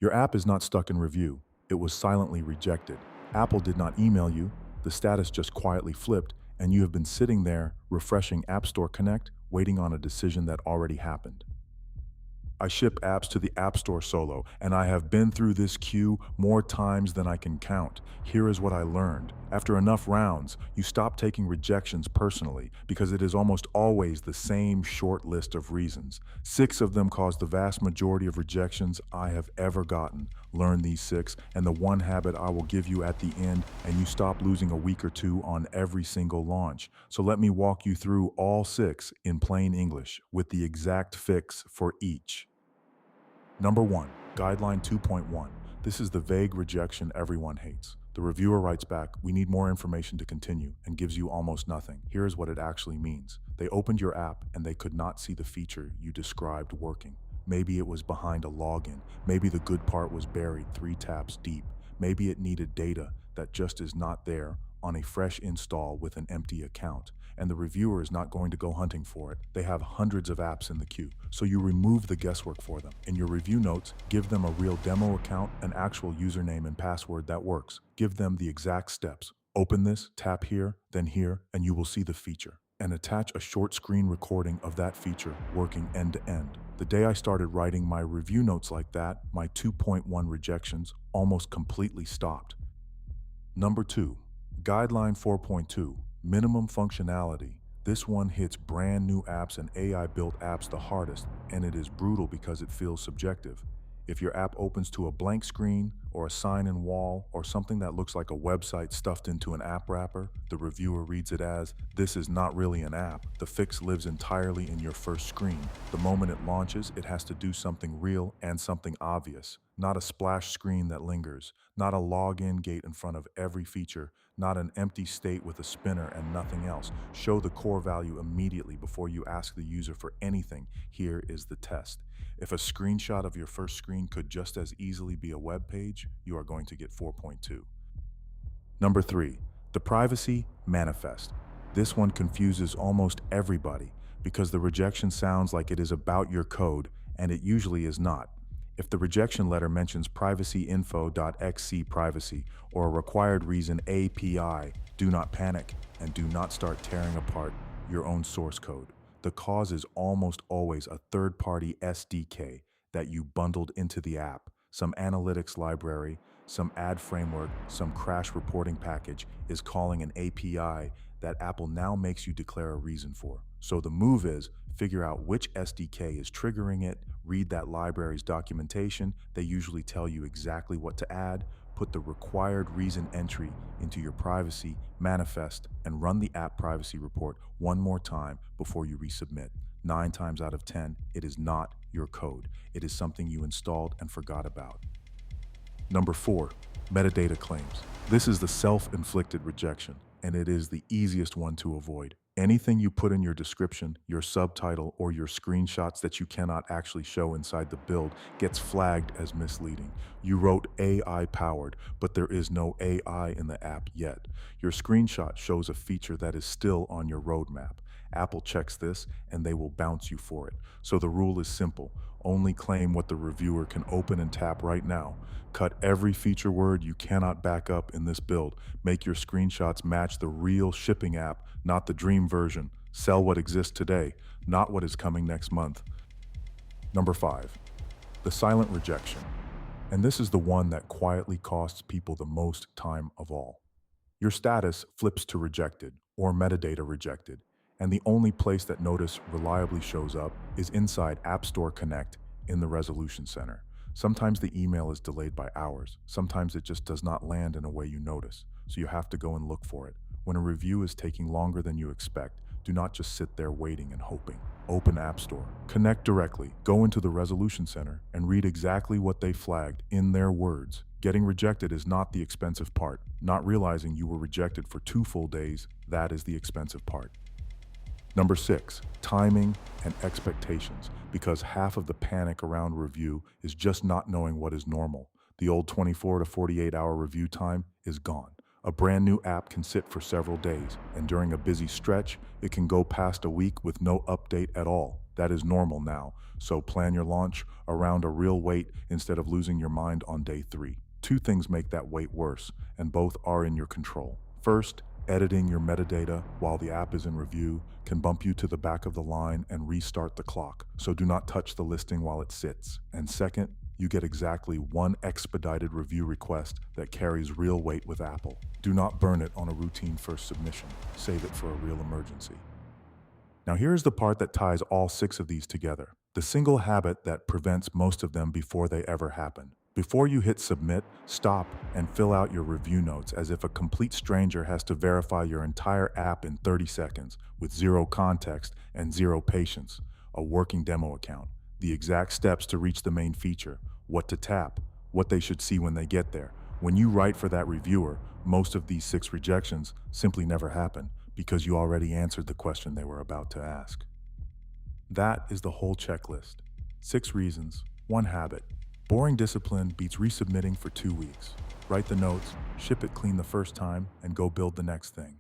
Your app is not stuck in review. It was silently rejected. Apple did not email you. The status just quietly flipped, and you have been sitting there, refreshing App Store Connect, waiting on a decision that already happened. I ship apps to the App Store solo, and I have been through this queue more times than I can count. Here is what I learned. After enough rounds, you stop taking rejections personally because it is almost always the same short list of reasons. 6 of them cause the vast majority of rejections I have ever gotten. Learn these 6, and the one habit I will give you at the end, and you stop losing a week or two on every single launch. So let me walk you through all 6 in plain English with the exact fix for each. Number 1, Guideline 2.1. This is the vague rejection everyone hates. The reviewer writes back, "We need more information to continue," and gives you almost nothing. Here's what it actually means. They opened your app and they could not see the feature you described working. Maybe it was behind a login. Maybe the good part was buried 3 taps deep. Maybe it needed data that just is not there on a fresh install with an empty account. And the reviewer is not going to go hunting for it. They have hundreds of apps in the queue, so you remove the guesswork for them. In your review notes, give them a real demo account, an actual username and password that works. Give them the exact steps. Open this, tap here, and you will see the feature. And attach a short screen recording of that feature working end to end. The day I started writing my review notes like that, my 2.1 rejections almost completely stopped. Number 2, Guideline 4.2. Minimum functionality. This one hits brand new apps and AI-built apps the hardest, and it is brutal because it feels subjective. If your app opens to a blank screen or a sign-in wall or something that looks like a website stuffed into an app wrapper, the reviewer reads it as, "This is not really an app. The fix lives entirely in your first screen." The moment it launches, it has to do something real and something obvious. Not a splash screen that lingers, not a login gate in front of every feature, not an empty state with a spinner and nothing else. Show the core value immediately before you ask the user for anything. Here is the test. If a screenshot of your first screen could just as easily be a web page, you are going to get 4.2. Number 3, the privacy manifest. This one confuses almost everybody because the rejection sounds like it is about your code, and it usually is not. If the rejection letter mentions privacyinfo.xc privacy or a required reason API, do not panic and do not start tearing apart your own source code. The cause is almost always a third-party SDK that you bundled into the app, some analytics library, some ad framework, some crash reporting package is calling an API that Apple now makes you declare a reason for. So the move is figure out which SDK is triggering it, read that library's documentation. They usually tell you exactly what to add, put the required reason entry into your privacy manifest, and run the app privacy report one more time before you resubmit. 9 times out of 10, it is not your code. It is something you installed and forgot about. Number 4, metadata claims. This is the self-inflicted rejection, and it is the easiest one to avoid. Anything you put in your description, your subtitle, or your screenshots that you cannot actually show inside the build gets flagged as misleading. You wrote AI powered, but there is no AI in the app yet. Your screenshot shows a feature that is still on your roadmap. Apple checks this and they will bounce you for it. So the rule is simple. Only claim what the reviewer can open and tap right now. Cut every feature word you cannot back up in this build. Make your screenshots match the real shipping app, not the dream version. Sell what exists today, not what is coming next month. Number 5, the silent rejection. And this is the one that quietly costs people the most time of all. Your status flips to rejected or metadata rejected, and the only place that notice reliably shows up is inside App Store Connect in the Resolution Center. Sometimes the email is delayed by hours. Sometimes it just does not land in a way you notice, so you have to go and look for it. When a review is taking longer than you expect, do not just sit there waiting and hoping. Open App Store, connect directly, go into the Resolution Center, and read exactly what they flagged in their words. Getting rejected is not the expensive part. Not realizing you were rejected for 2 full days, that is the expensive part. Number 6, timing and expectations, because half of the panic around review is just not knowing what is normal. The old 24 to 48 hour review time is gone. A brand new app can sit for several days, and during a busy stretch, it can go past a week with no update at all. That is normal now, so plan your launch around a real wait instead of losing your mind on day 3. Two things make that wait worse, and both are in your control. First, editing your metadata while the app is in review can bump you to the back of the line and restart the clock, so do not touch the listing while it sits. And second, you get exactly one expedited review request that carries real weight with Apple. Do not burn it on a routine first submission. Save it for a real emergency. Now here's the part that ties all 6 of these together. The single habit that prevents most of them before they ever happen. Before you hit submit, stop and fill out your review notes as if a complete stranger has to verify your entire app in 30 seconds with zero context and zero patience. A working demo account, the exact steps to reach the main feature, what to tap, what they should see when they get there. When you write for that reviewer, most of these 6 rejections simply never happen because you already answered the question they were about to ask. That is the whole checklist. 6 reasons, 1 habit. Boring discipline beats resubmitting for 2 weeks. Write the notes, ship it clean the first time, and go build the next thing.